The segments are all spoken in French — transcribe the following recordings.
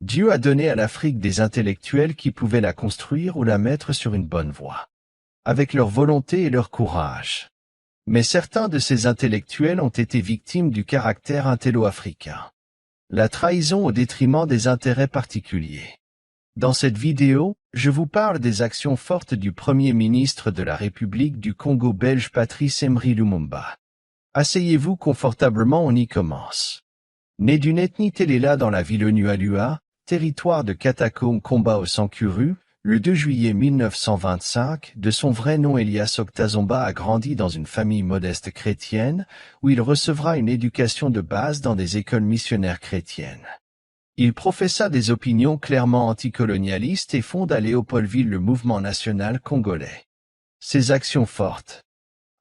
Dieu a donné à l'Afrique des intellectuels qui pouvaient la construire ou la mettre sur une bonne voie, avec leur volonté et leur courage. Mais certains de ces intellectuels ont été victimes du caractère intello-africain. La trahison au détriment des intérêts particuliers. Dans cette vidéo, je vous parle des actions fortes du Premier ministre de la République du Congo belge Patrice Emery Lumumba. Asseyez-vous confortablement, on y commence. Né d'une ethnie Téléla dans la ville Nualua, territoire de Katako Komba au Sankuru, le 2 juillet 1925, de son vrai nom Elias Oktazomba a grandi dans une famille modeste chrétienne, où il recevra une éducation de base dans des écoles missionnaires chrétiennes. Il professa des opinions clairement anticolonialistes et fonde à Léopoldville le mouvement national congolais. Ses actions fortes.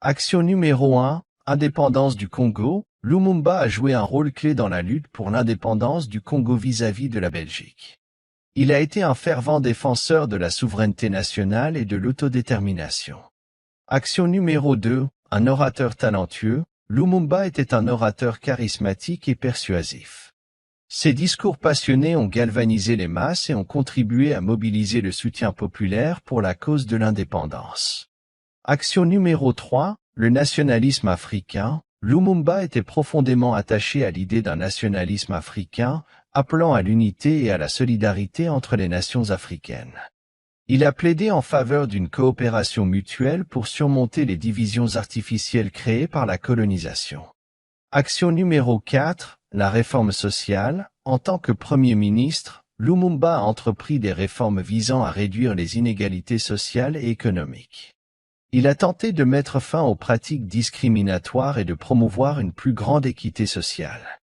Action numéro 1, indépendance du Congo. Lumumba a joué un rôle clé dans la lutte pour l'indépendance du Congo vis-à-vis de la Belgique. Il a été un fervent défenseur de la souveraineté nationale et de l'autodétermination. Action numéro 2, un orateur talentueux. Lumumba était un orateur charismatique et persuasif. Ses discours passionnés ont galvanisé les masses et ont contribué à mobiliser le soutien populaire pour la cause de l'indépendance. Action numéro 3, le nationalisme africain. Lumumba était profondément attaché à l'idée d'un nationalisme africain, appelant à l'unité et à la solidarité entre les nations africaines. Il a plaidé en faveur d'une coopération mutuelle pour surmonter les divisions artificielles créées par la colonisation. Action numéro 4, la réforme sociale. En tant que Premier ministre, Lumumba a entrepris des réformes visant à réduire les inégalités sociales et économiques. Il a tenté de mettre fin aux pratiques discriminatoires et de promouvoir une plus grande équité sociale.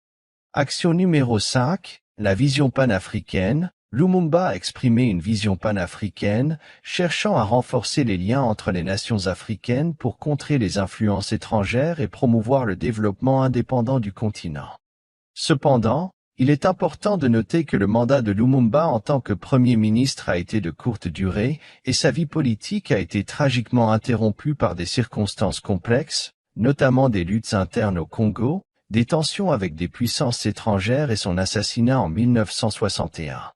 Action numéro 5, la vision panafricaine. Lumumba a exprimé une vision panafricaine, cherchant à renforcer les liens entre les nations africaines pour contrer les influences étrangères et promouvoir le développement indépendant du continent. Cependant, il est important de noter que le mandat de Lumumba en tant que Premier ministre a été de courte durée et sa vie politique a été tragiquement interrompue par des circonstances complexes, notamment des luttes internes au Congo, des tensions avec des puissances étrangères et son assassinat en 1961.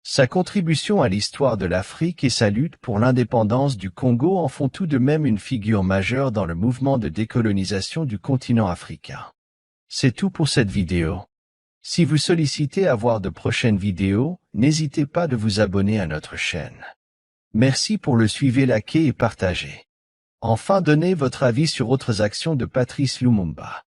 Sa contribution à l'histoire de l'Afrique et sa lutte pour l'indépendance du Congo en font tout de même une figure majeure dans le mouvement de décolonisation du continent africain. C'est tout pour cette vidéo. Si vous sollicitez à voir de prochaines vidéos, n'hésitez pas de vous abonner à notre chaîne. Merci pour le suivre, liker et partager. Enfin, donnez votre avis sur autres actions de Patrice Lumumba.